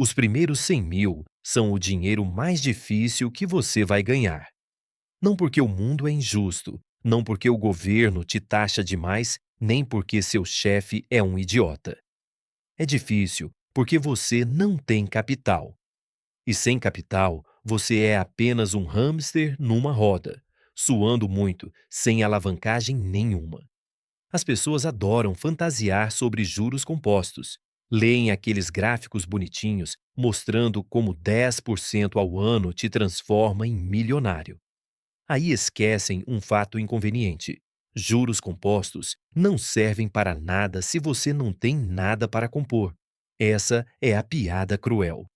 Os primeiros 100 mil são o dinheiro mais difícil que você vai ganhar. Não porque o mundo é injusto, não porque o governo te taxa demais, nem porque seu chefe é um idiota. É difícil porque você não tem capital. E sem capital, você é apenas um hamster numa roda, suando muito, sem alavancagem nenhuma. As pessoas adoram fantasiar sobre juros compostos. Leem aqueles gráficos bonitinhos mostrando como 10% ao ano te transforma em milionário. Aí esquecem um fato inconveniente. Juros compostos não servem para nada se você não tem nada para compor. Essa é a piada cruel.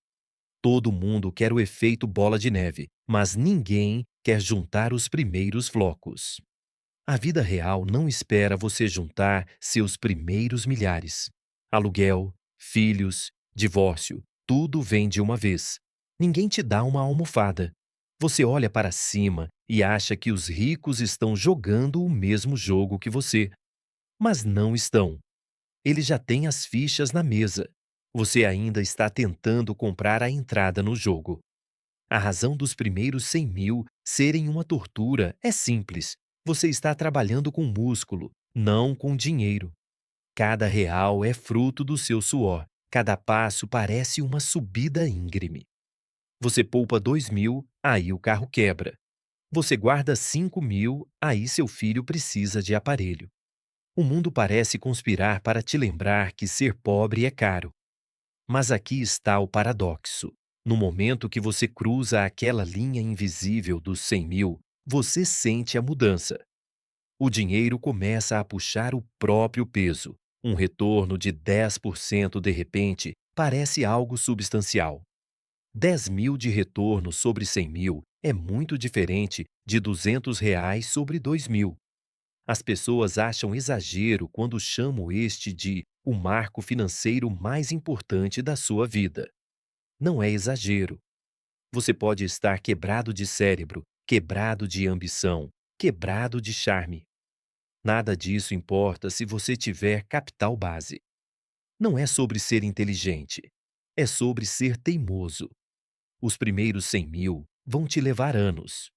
Todo mundo quer o efeito bola de neve, mas ninguém quer juntar os primeiros flocos. A vida real não espera você juntar seus primeiros milhares. Aluguel, filhos, divórcio, tudo vem de uma vez. Ninguém te dá uma almofada. Você olha para cima e acha que os ricos estão jogando o mesmo jogo que você. Mas não estão. Eles já têm as fichas na mesa. Você ainda está tentando comprar a entrada no jogo. A razão dos primeiros 100 mil serem uma tortura é simples. Você está trabalhando com músculo, não com dinheiro. Cada real é fruto do seu suor. Cada passo parece uma subida íngreme. Você poupa 2 mil, aí o carro quebra. Você guarda 5 mil, aí seu filho precisa de aparelho. O mundo parece conspirar para te lembrar que ser pobre é caro. Mas aqui está o paradoxo. No momento que você cruza aquela linha invisível dos 100 mil, você sente a mudança. O dinheiro começa a puxar o próprio peso. Um retorno de 10% de repente parece algo substancial. 10 mil de retorno sobre 100 mil é muito diferente de R$ 200 sobre 2 mil. As pessoas acham exagero quando chamam este de o marco financeiro mais importante da sua vida. Não é exagero. Você pode estar quebrado de cérebro, quebrado de ambição, quebrado de charme. Nada disso importa se você tiver capital base. Não é sobre ser inteligente. É sobre ser teimoso. Os primeiros 100 mil vão te levar anos.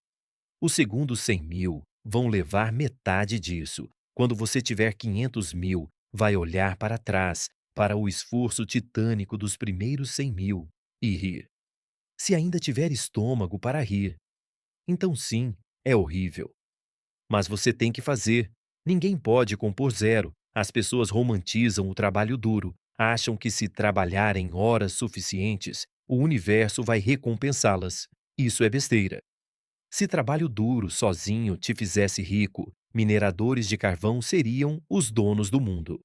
Os segundos 100 mil vão levar metade disso. Quando você tiver 500 mil, vai olhar para trás, para o esforço titânico dos primeiros 100 mil e rir. Se ainda tiver estômago para rir. Então, sim, é horrível. Mas você tem que fazer. Ninguém pode compor zero. As pessoas romantizam o trabalho duro, acham que se trabalharem horas suficientes, o universo vai recompensá-las. Isso é besteira. Se trabalho duro sozinho te fizesse rico, mineradores de carvão seriam os donos do mundo.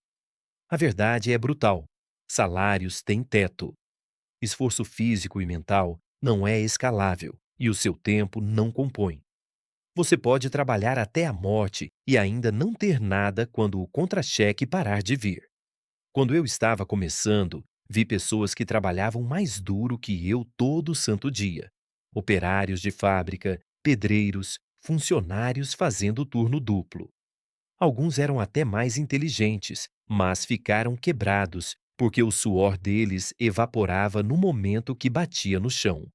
A verdade é brutal. Salários têm teto. Esforço físico e mental não é escalável e o seu tempo não compõe. Você pode trabalhar até a morte e ainda não ter nada quando o contra-cheque parar de vir. Quando eu estava começando, vi pessoas que trabalhavam mais duro que eu todo santo dia. Operários de fábrica, pedreiros, funcionários fazendo turno duplo. Alguns eram até mais inteligentes, mas ficaram quebrados porque o suor deles evaporava no momento que batia no chão.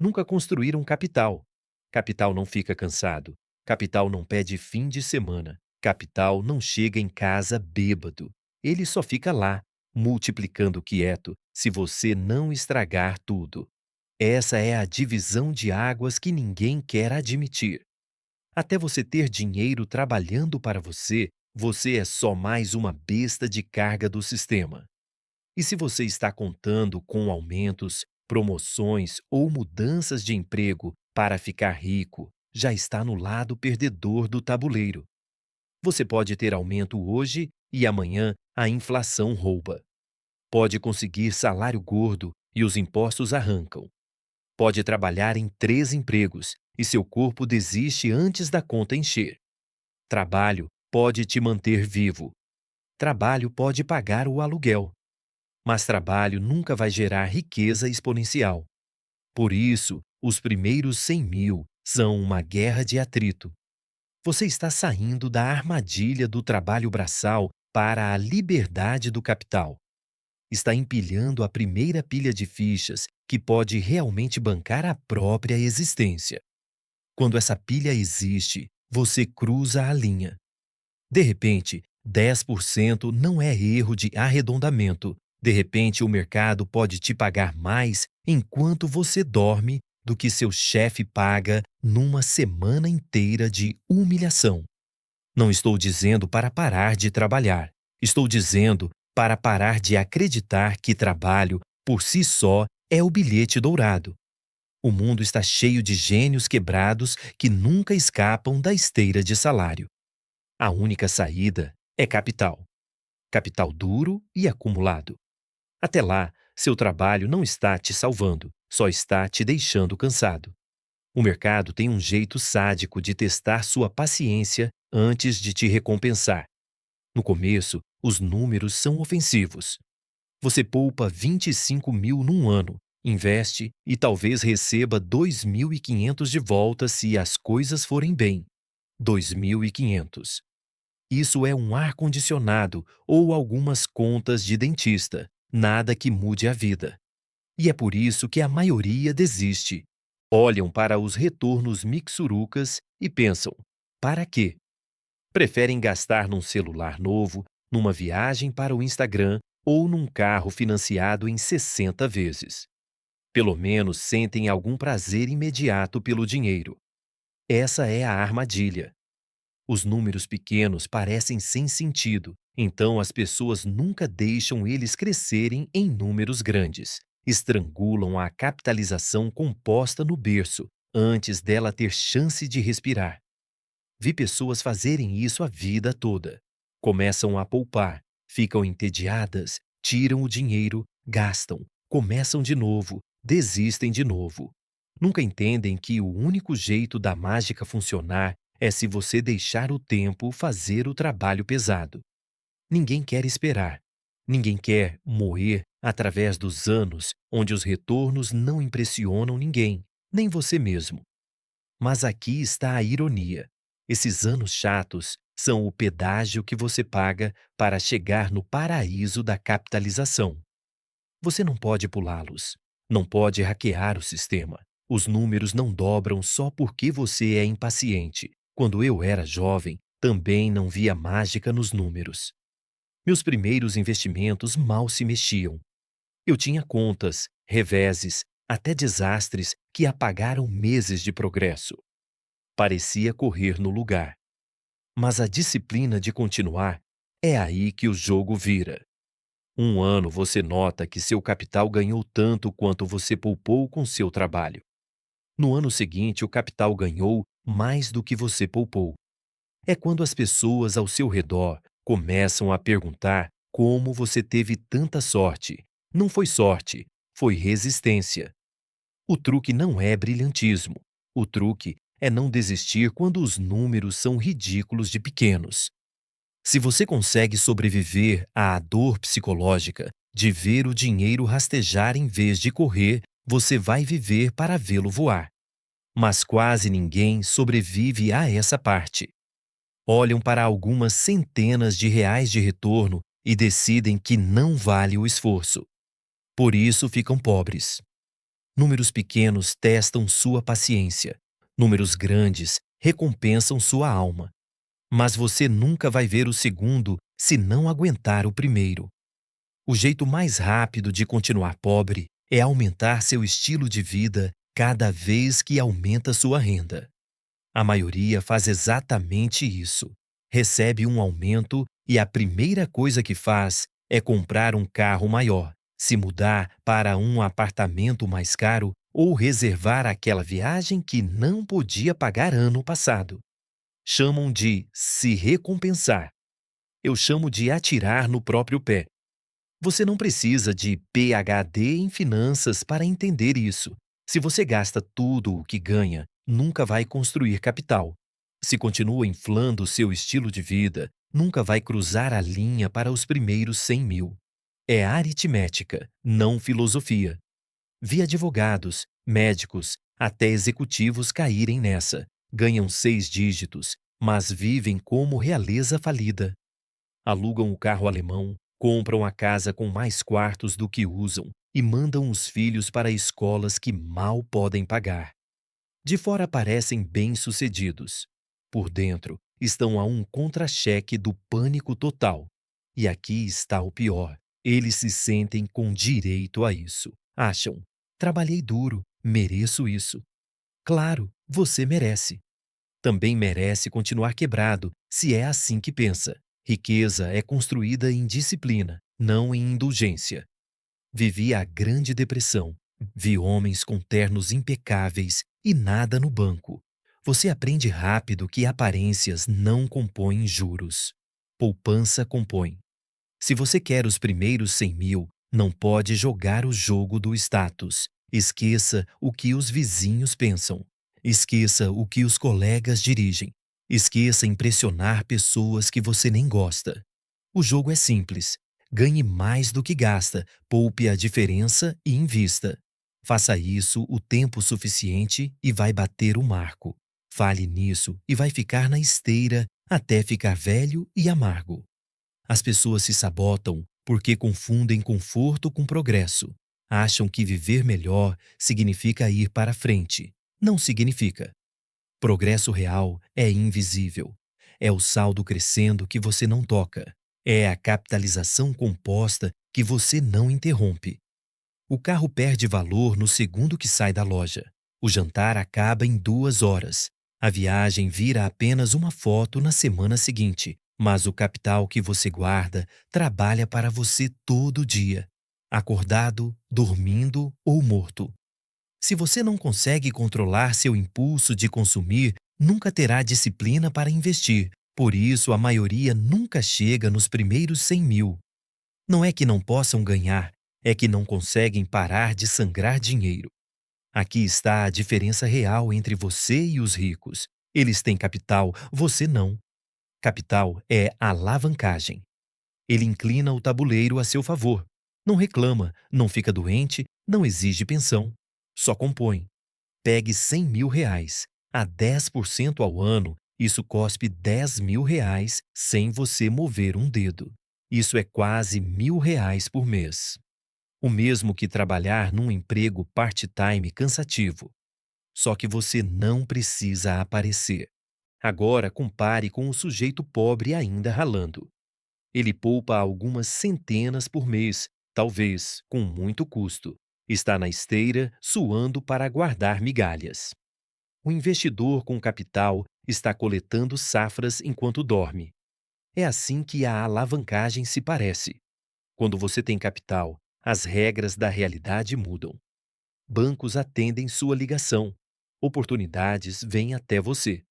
Nunca construíram capital. Capital não fica cansado. Capital não pede fim de semana. Capital não chega em casa bêbado. Ele só fica lá, multiplicando quieto, se você não estragar tudo. Essa é a divisão de águas que ninguém quer admitir. Até você ter dinheiro trabalhando para você, você é só mais uma besta de carga do sistema. E se você está contando com aumentos, promoções ou mudanças de emprego para ficar rico, já está no lado perdedor do tabuleiro. Você pode ter aumento hoje e amanhã a inflação rouba. Pode conseguir salário gordo e os impostos arrancam. Pode trabalhar em 3 empregos e seu corpo desiste antes da conta encher. Trabalho pode te manter vivo. Trabalho pode pagar o aluguel. Mas trabalho nunca vai gerar riqueza exponencial. Por isso, os primeiros 100 mil são uma guerra de atrito. Você está saindo da armadilha do trabalho braçal para a liberdade do capital. está empilhando a primeira pilha de fichas que pode realmente bancar a própria existência. Quando essa pilha existe, você cruza a linha. De repente, 10% não é erro de arredondamento. De repente, o mercado pode te pagar mais enquanto você dorme do que seu chefe paga numa semana inteira de humilhação. Não estou dizendo para parar de trabalhar. Estou dizendo para parar de acreditar que trabalho, por si só, é o bilhete dourado. O mundo está cheio de gênios quebrados que nunca escapam da esteira de salário. A única saída é capital. Capital duro e acumulado. Até lá, seu trabalho não está te salvando, só está te deixando cansado. O mercado tem um jeito sádico de testar sua paciência antes de te recompensar. No começo, os números são ofensivos. Você poupa 25 mil num ano, investe e talvez receba 2.500 de volta se as coisas forem bem. 2.500. Isso é um ar-condicionado ou algumas contas de dentista, nada que mude a vida. E é por isso que a maioria desiste. Olham para os retornos mixurucas e pensam: para quê? Preferem gastar num celular novo, numa viagem para o Instagram ou num carro financiado em 60 vezes. Pelo menos sentem algum prazer imediato pelo dinheiro. Essa é a armadilha. Os números pequenos parecem sem sentido, então as pessoas nunca deixam eles crescerem em números grandes. Estrangulam a capitalização composta no berço antes dela ter chance de respirar. Vi pessoas fazerem isso a vida toda. Começam a poupar, ficam entediadas, tiram o dinheiro, gastam, começam de novo, desistem de novo. Nunca entendem que o único jeito da mágica funcionar é se você deixar o tempo fazer o trabalho pesado. Ninguém quer esperar. Ninguém quer moer através dos anos onde os retornos não impressionam ninguém, nem você mesmo. Mas aqui está a ironia. Esses anos chatos são o pedágio que você paga para chegar no paraíso da capitalização. Você não pode pulá-los. Não pode hackear o sistema. Os números não dobram só porque você é impaciente. Quando eu era jovem, também não via mágica nos números. Meus primeiros investimentos mal se mexiam. Eu tinha contas, reveses, até desastres que apagaram meses de progresso. Parecia correr no lugar. Mas a disciplina de continuar é aí que o jogo vira. Um ano você nota que seu capital ganhou tanto quanto você poupou com seu trabalho. No ano seguinte, o capital ganhou mais do que você poupou. É quando as pessoas ao seu redor começam a perguntar como você teve tanta sorte. Não foi sorte, foi resistência. O truque não é brilhantismo. O truque é não desistir quando os números são ridículos de pequenos. Se você consegue sobreviver à dor psicológica de ver o dinheiro rastejar em vez de correr, você vai viver para vê-lo voar. Mas quase ninguém sobrevive a essa parte. Olham para algumas centenas de reais de retorno e decidem que não vale o esforço. Por isso ficam pobres. Números pequenos testam sua paciência. Números grandes recompensam sua alma. Mas você nunca vai ver o segundo se não aguentar o primeiro. O jeito mais rápido de continuar pobre é aumentar seu estilo de vida cada vez que aumenta sua renda. A maioria faz exatamente isso. Recebe um aumento e a primeira coisa que faz é comprar um carro maior, se mudar para um apartamento mais caro ou reservar aquela viagem que não podia pagar ano passado. Chamam de se recompensar. Eu chamo de atirar no próprio pé. Você não precisa de PhD em finanças para entender isso. Se você gasta tudo o que ganha, nunca vai construir capital. Se continua inflando seu estilo de vida, nunca vai cruzar a linha para os primeiros 100 mil. É aritmética, não filosofia. Vi advogados, médicos, até executivos caírem nessa. Ganham 6 dígitos, mas vivem como realeza falida. Alugam o carro alemão, Compram a casa com mais quartos do que usam e mandam os filhos para escolas que mal podem pagar. De fora parecem bem-sucedidos. Por dentro, estão a um contra-cheque do pânico total. E aqui está o pior: eles se sentem com direito a isso. Acham: trabalhei duro, mereço isso. Claro, você merece. Também merece continuar quebrado, se é assim que pensa. Riqueza é construída em disciplina, não em indulgência. Vivi a Grande Depressão. Vi homens com ternos impecáveis e nada no banco. Você aprende rápido que aparências não compõem juros. Poupança compõe. Se você quer os primeiros 100 mil, não pode jogar o jogo do status. Esqueça o que os vizinhos pensam. Esqueça o que os colegas dirigem. Esqueça impressionar pessoas que você nem gosta. O jogo é simples. Ganhe mais do que gasta, poupe a diferença e invista. Faça isso o tempo suficiente e vai bater o marco. Fale nisso e vai ficar na esteira até ficar velho e amargo. As pessoas se sabotam porque confundem conforto com progresso. Acham que viver melhor significa ir para frente. Não significa. Progresso real é invisível. É o saldo crescendo que você não toca. É a capitalização composta que você não interrompe. O carro perde valor no segundo que sai da loja. O jantar acaba em 2 horas. A viagem vira apenas uma foto na semana seguinte, mas o capital que você guarda trabalha para você todo dia, acordado, dormindo ou morto. Se você não consegue controlar seu impulso de consumir, nunca terá disciplina para investir. Por isso, a maioria nunca chega nos primeiros 100 mil. Não é que não possam ganhar, é que não conseguem parar de sangrar dinheiro. Aqui está a diferença real entre você e os ricos. Eles têm capital, você não. Capital é alavancagem. Ele inclina o tabuleiro a seu favor. Não reclama, não fica doente, não exige pensão. Só compõe. Pegue 100 mil reais. A 10% ao ano, isso cospe 10 mil reais sem você mover um dedo. Isso é quase R$ 1.000 por mês. O mesmo que trabalhar num emprego part-time cansativo. Só que você não precisa aparecer. Agora compare com o sujeito pobre ainda ralando. Ele poupa algumas centenas por mês, talvez com muito custo. Está na esteira, suando para guardar migalhas. O investidor com capital está coletando safras enquanto dorme. É assim que a alavancagem se parece. Quando você tem capital, as regras da realidade mudam. Bancos atendem sua ligação. Oportunidades vêm até você.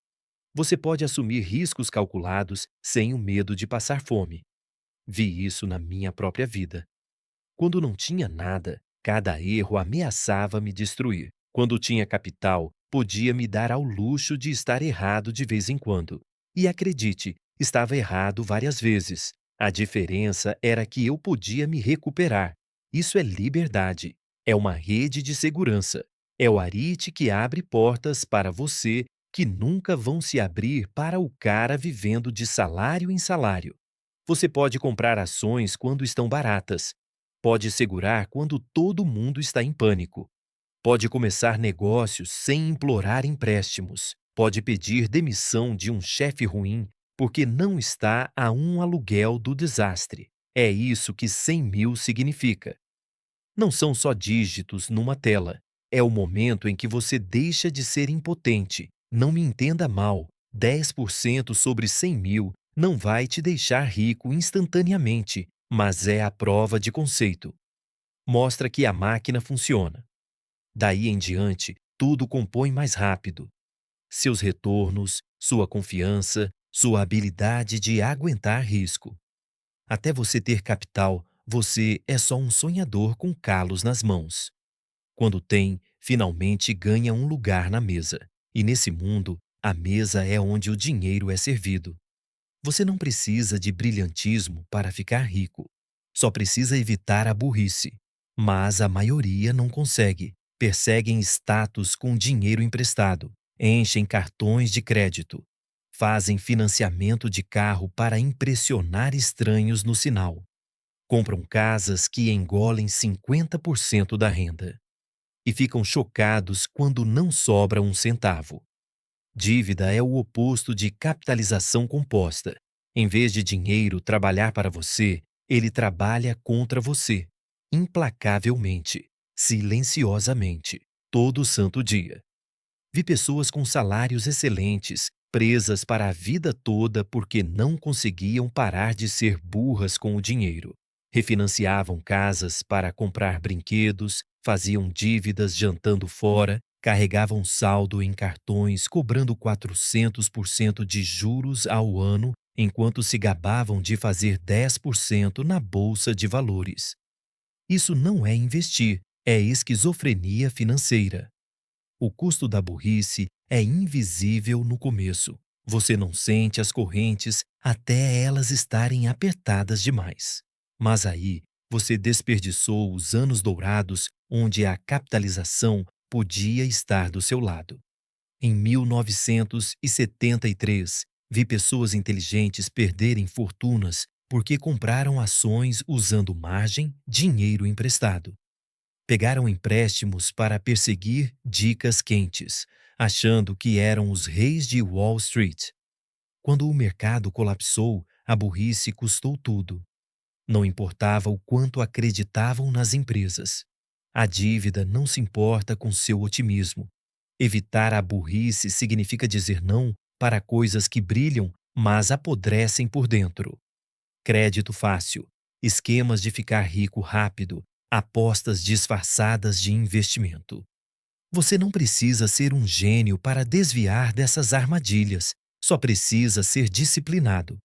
Você pode assumir riscos calculados sem o medo de passar fome. Vi isso na minha própria vida. Quando não tinha nada, cada erro ameaçava me destruir. Quando tinha capital, podia me dar ao luxo de estar errado de vez em quando. E acredite, estava errado várias vezes. A diferença era que eu podia me recuperar. Isso é liberdade. É uma rede de segurança. É o arite que abre portas para você que nunca vão se abrir para o cara vivendo de salário em salário. Você pode comprar ações quando estão baratas. Pode segurar quando todo mundo está em pânico. Pode começar negócios sem implorar empréstimos. Pode pedir demissão de um chefe ruim porque não está a um aluguel do desastre. É isso que 100 mil significa. Não são só dígitos numa tela. É o momento em que você deixa de ser impotente. Não me entenda mal. 10% sobre 100 mil não vai te deixar rico instantaneamente, mas é a prova de conceito. Mostra que a máquina funciona. Daí em diante, tudo compõe mais rápido. Seus retornos, sua confiança, sua habilidade de aguentar risco. Até você ter capital, você é só um sonhador com calos nas mãos. Quando tem, finalmente ganha um lugar na mesa. E nesse mundo, a mesa é onde o dinheiro é servido. Você não precisa de brilhantismo para ficar rico. Só precisa evitar a burrice. Mas a maioria não consegue. Perseguem status com dinheiro emprestado. Enchem cartões de crédito. Fazem financiamento de carro para impressionar estranhos no sinal. Compram casas que engolem 50% da renda. E ficam chocados quando não sobra um centavo. Dívida é o oposto de capitalização composta. Em vez de dinheiro trabalhar para você, ele trabalha contra você, implacavelmente, silenciosamente, todo santo dia. Vi pessoas com salários excelentes, presas para a vida toda porque não conseguiam parar de ser burras com o dinheiro. Refinanciavam casas para comprar brinquedos, faziam dívidas jantando fora, carregavam saldo em cartões, cobrando 400% de juros ao ano, enquanto se gabavam de fazer 10% na bolsa de valores. Isso não é investir, é esquizofrenia financeira. O custo da burrice é invisível no começo. Você não sente as correntes até elas estarem apertadas demais. Mas aí, você desperdiçou os anos dourados onde a capitalização podia estar do seu lado. Em 1973, vi pessoas inteligentes perderem fortunas porque compraram ações usando margem, dinheiro emprestado. Pegaram empréstimos para perseguir dicas quentes, achando que eram os reis de Wall Street. Quando o mercado colapsou, a burrice custou tudo. Não importava o quanto acreditavam nas empresas. A dívida não se importa com seu otimismo. Evitar a burrice significa dizer não para coisas que brilham, mas apodrecem por dentro. Crédito fácil, esquemas de ficar rico rápido, apostas disfarçadas de investimento. Você não precisa ser um gênio para desviar dessas armadilhas, só precisa ser disciplinado.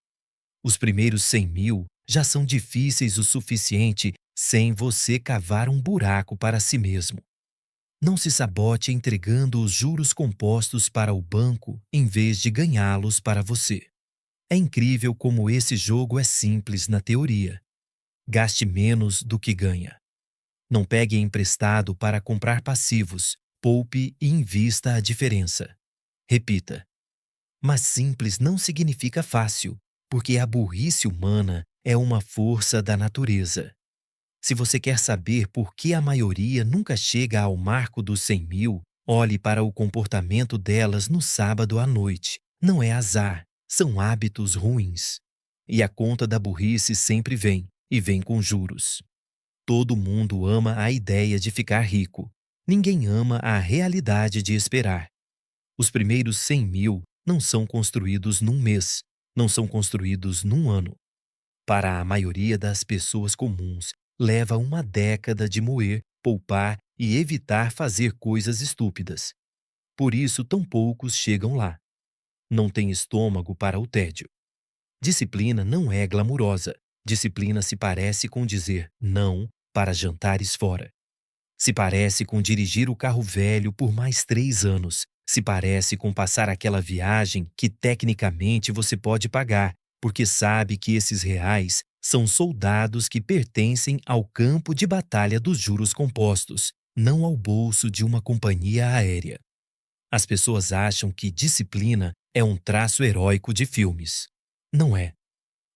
Os primeiros 100 mil já são difíceis o suficiente sem você cavar um buraco para si mesmo. Não se sabote entregando os juros compostos para o banco em vez de ganhá-los para você. É incrível como esse jogo é simples na teoria. Gaste menos do que ganha. Não pegue emprestado para comprar passivos, poupe e invista a diferença. Repita. Mas simples não significa fácil, porque a burrice humana é uma força da natureza. Se você quer saber por que a maioria nunca chega ao marco dos 100 mil, olhe para o comportamento delas no sábado à noite. Não é azar, são hábitos ruins. E a conta da burrice sempre vem, e vem com juros. Todo mundo ama a ideia de ficar rico. Ninguém ama a realidade de esperar. Os primeiros 100 mil não são construídos num mês, não são construídos num ano. Para a maioria das pessoas comuns, leva uma década de moer, poupar e evitar fazer coisas estúpidas. Por isso, tão poucos chegam lá. Não tem estômago para o tédio. Disciplina não é glamurosa. Disciplina se parece com dizer não para jantares fora. Se parece com dirigir o carro velho por mais 3 anos. Se parece com passar aquela viagem que tecnicamente você pode pagar, porque sabe que esses reais são soldados que pertencem ao campo de batalha dos juros compostos, não ao bolso de uma companhia aérea. As pessoas acham que disciplina é um traço heróico de filmes. Não é.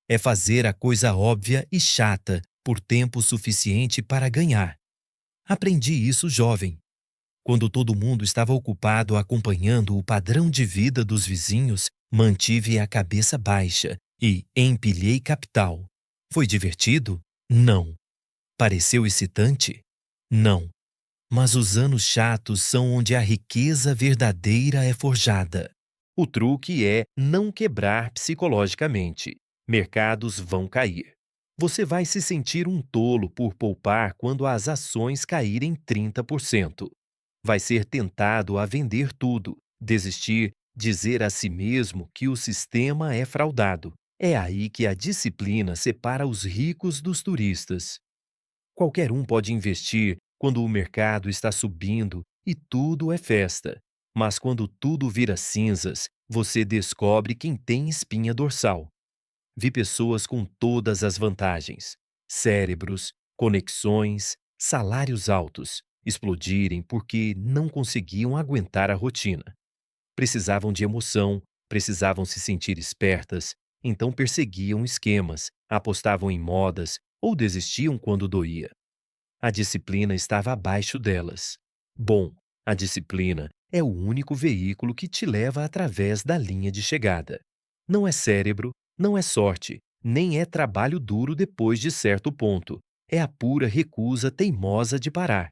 É fazer a coisa óbvia e chata por tempo suficiente para ganhar. Aprendi isso jovem. Quando todo mundo estava ocupado acompanhando o padrão de vida dos vizinhos, mantive a cabeça baixa e empilhei capital. Foi divertido? Não. Pareceu excitante? Não. Mas os anos chatos são onde a riqueza verdadeira é forjada. O truque é não quebrar psicologicamente. Mercados vão cair. Você vai se sentir um tolo por poupar quando as ações caírem 30%. Vai ser tentado a vender tudo, desistir, dizer a si mesmo que o sistema é fraudado. É aí que a disciplina separa os ricos dos turistas. Qualquer um pode investir quando o mercado está subindo e tudo é festa. Mas quando tudo vira cinzas, você descobre quem tem espinha dorsal. Vi pessoas com todas as vantagens: cérebros, conexões, salários altos, explodirem porque não conseguiam aguentar a rotina. Precisavam de emoção, precisavam se sentir espertas, então perseguiam esquemas, apostavam em modas, ou desistiam quando doía. A disciplina estava abaixo delas. Bom, a disciplina é o único veículo que te leva através da linha de chegada. Não é cérebro, não é sorte, nem é trabalho duro depois de certo ponto. É a pura recusa teimosa de parar.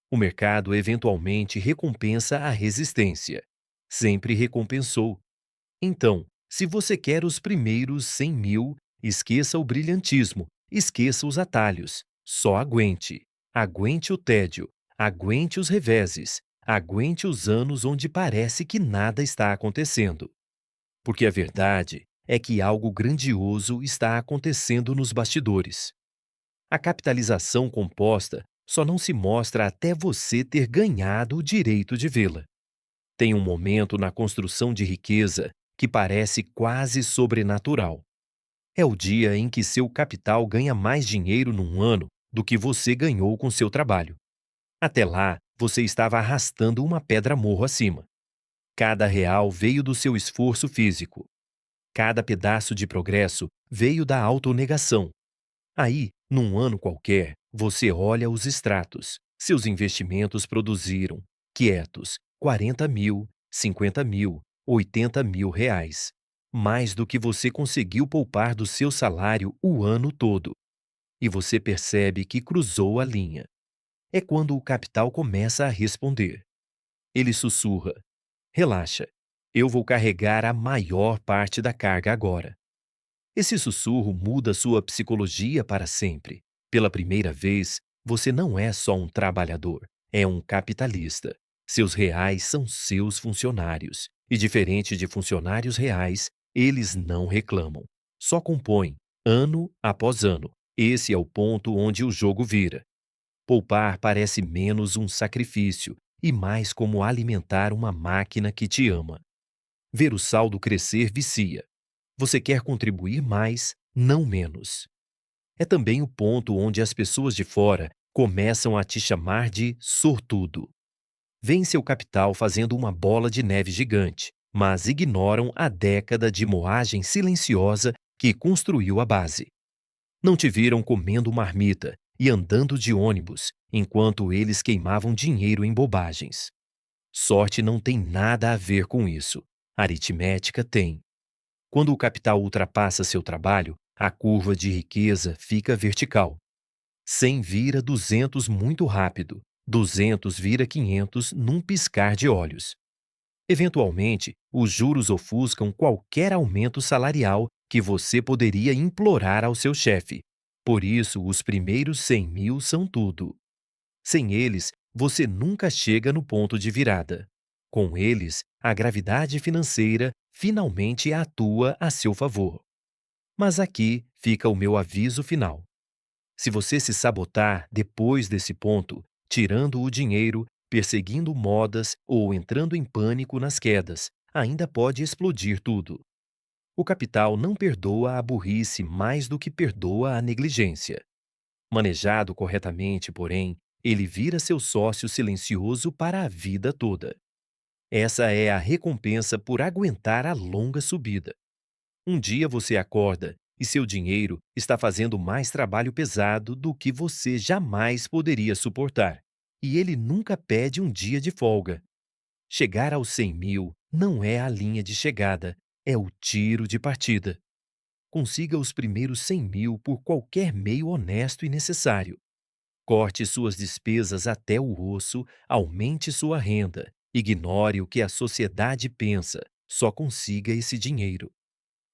O mercado eventualmente recompensa a resistência. Sempre recompensou. Então, se você quer os primeiros 100 mil, esqueça o brilhantismo, esqueça os atalhos. Só aguente. Aguente o tédio, aguente os reveses, aguente os anos onde parece que nada está acontecendo. Porque a verdade é que algo grandioso está acontecendo nos bastidores. A capitalização composta só não se mostra até você ter ganhado o direito de vê-la. Tem um momento na construção de riqueza que parece quase sobrenatural. É o dia em que seu capital ganha mais dinheiro num ano do que você ganhou com seu trabalho. Até lá, você estava arrastando uma pedra morro acima. Cada real veio do seu esforço físico. Cada pedaço de progresso veio da autonegação. Aí, num ano qualquer, você olha os extratos. Seus investimentos produziram, quietos, 40 mil, 50 mil, 80 mil reais. Mais do que você conseguiu poupar do seu salário o ano todo. E você percebe que cruzou a linha. É quando o capital começa a responder. Ele sussurra: relaxa, eu vou carregar a maior parte da carga agora. Esse sussurro muda sua psicologia para sempre. Pela primeira vez, você não é só um trabalhador, é um capitalista. Seus reais são seus funcionários. E diferente de funcionários reais, eles não reclamam. Só compõem, ano após ano. Esse é o ponto onde o jogo vira. Poupar parece menos um sacrifício e mais como alimentar uma máquina que te ama. Ver o saldo crescer vicia. Você quer contribuir mais, não menos. É também o ponto onde as pessoas de fora começam a te chamar de sortudo. Veem seu capital fazendo uma bola de neve gigante, mas ignoram a década de moagem silenciosa que construiu a base. Não te viram comendo marmita e andando de ônibus, enquanto eles queimavam dinheiro em bobagens. Sorte não tem nada a ver com isso. Aritmética tem. Quando o capital ultrapassa seu trabalho, a curva de riqueza fica vertical. 100 vira 200 muito rápido, 200 vira 500 num piscar de olhos. Eventualmente, os juros ofuscam qualquer aumento salarial que você poderia implorar ao seu chefe. Por isso, os primeiros 100 mil são tudo. Sem eles, você nunca chega no ponto de virada. Com eles, a gravidade financeira finalmente atua a seu favor. Mas aqui fica o meu aviso final. Se você se sabotar depois desse ponto, tirando o dinheiro, perseguindo modas ou entrando em pânico nas quedas, ainda pode explodir tudo. O capital não perdoa a burrice mais do que perdoa a negligência. Manejado corretamente, porém, ele vira seu sócio silencioso para a vida toda. Essa é a recompensa por aguentar a longa subida. Um dia você acorda e seu dinheiro está fazendo mais trabalho pesado do que você jamais poderia suportar. E ele nunca pede um dia de folga. Chegar aos 100 mil não é a linha de chegada, é o tiro de partida. Consiga os primeiros 100 mil por qualquer meio honesto e necessário. Corte suas despesas até o osso, aumente sua renda, ignore o que a sociedade pensa, só consiga esse dinheiro.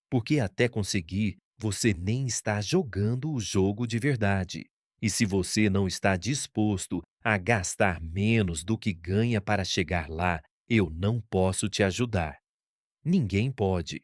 Porque até conseguir, você nem está jogando o jogo de verdade. E se você não está disposto a gastar menos do que ganha para chegar lá, eu não posso te ajudar. Ninguém pode.